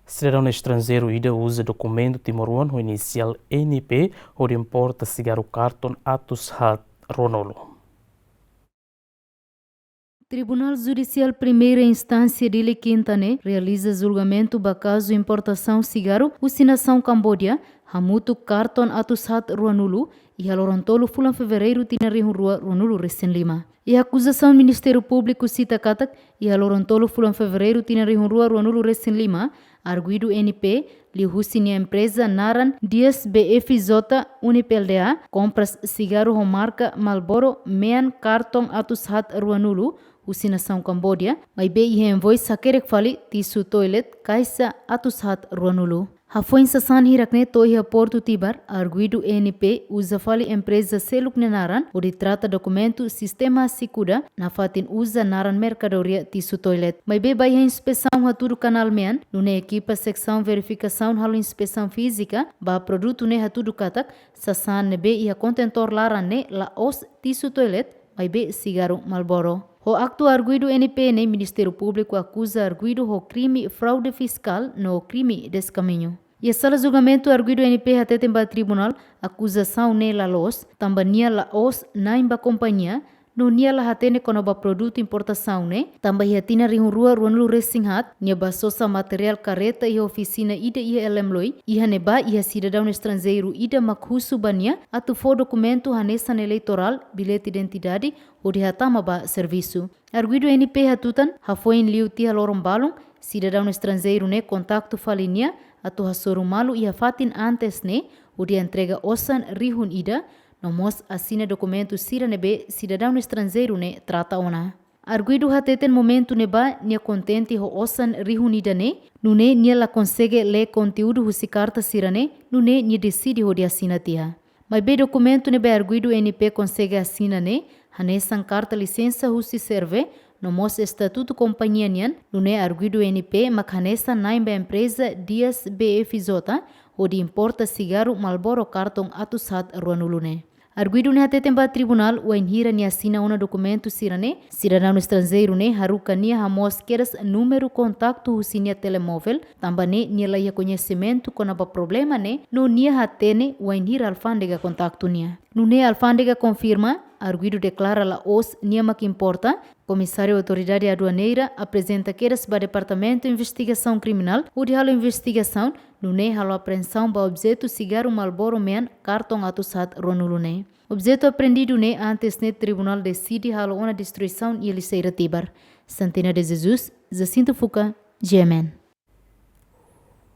Cidadão estrangeiro ainda usa documento timoruan o inicial NP onde importa cigarro cartão Atos Hat Ronolo. Tribunal Judicial Primeira Instância de Quintane realiza julgamento do caso importação cigarro usinação Cambodia, hamutu cartão Atos Hat Ronolo e halorontolo fulan fevereiro tinari rua Ronolo recém lima. E a acusação do Ministério Público cita katak e halorontolo fulan fevereiro tinari rua Ronolo recém lima, arguido NP, li a empresa Naran Dias BFJ Unipelda compras cigarro com marca Marlboro mean cartão Atos Hat Ronolo usinação Cambodia, mas bem envoy sakerek fali tisu toilet kaisa Atos Hat Ronolo. Hafoin sasan hirakne toiha Porto Tibar, arguido NP usa fali empresa seluk nenaran, onde trata documento sistema Sikuda, na fatin usa naran mercadoria tisu toilet. Mas be bai inspeção haturo canal mean, nune equipa secção verificação halo inspeção física, ba produto ne haturo katak, sasan ne be iha contentor laran ne la os tisu toilet, mas be cigarro Marlboro. O acto arguido NP ne Ministério Público acusa arguido o crime fraude fiscal no crime descaminho. E a sala julgamento arguido NP até temba tribunal acusação ne la los, tambania la os na imba companhia, no nia la hatene konoba produto importação ne, tambah hatina rihun Ronolo Racing Hat, nia basosa material careta e oficina ida ia elemloi, iha neba iha cidadão estrangeiro ida makhusu bania, atu fo documento hanesan eleitoral, bilhete identidade, ou de hatama ba serviço. Arguido NP hatutan, hafoin liu tia lorong balong, cidadão estrangeiro ne contacto falinia, atu hasorumalu iha fatin antes ne, ou de entrega osan rihun ida, nomos assina documento sira nebe cidadão estrangeiro ne trata ona. Arguido hateten momento neba nia contente ho osan rihunida ne, nune nia la consegue le conteúdo husi carta sira ne, nune nia decide ho de assina tia. Mas be documento nebe arguido NP consegue assina ne, hanesan carta licença husi serve, nomos estatuto companhia nian, nune arguido NP makhanesa naimba empresa Dias BFJ, onde importa cigarro Marlboro cartão Atos Hat Ronolo ne. Arguido ne até temba tribunal o enhira ni assina una documento sirane, cidadão estrangeiro ne haruka nia hamos keras número contacto husinia telemóvel, tambane nia laia conhecimento com aba problema ne, no nia hatene o enhira alfândega contacto nia. No ne alfândega confirma, arguido declara la os nia que importa, comissário autoridade aduaneira apresenta queras para departamento de investigação criminal, o de halo investigação, no ne halo apreensão ba objeto cigarro Marlboro mean cartão Atos Hat Ronolo ne. Objeto apreendido ne antes ne tribunal decide halo uma destruição e ele seira tibar. Santina de Jesus, Jacinto Fuca, GMN.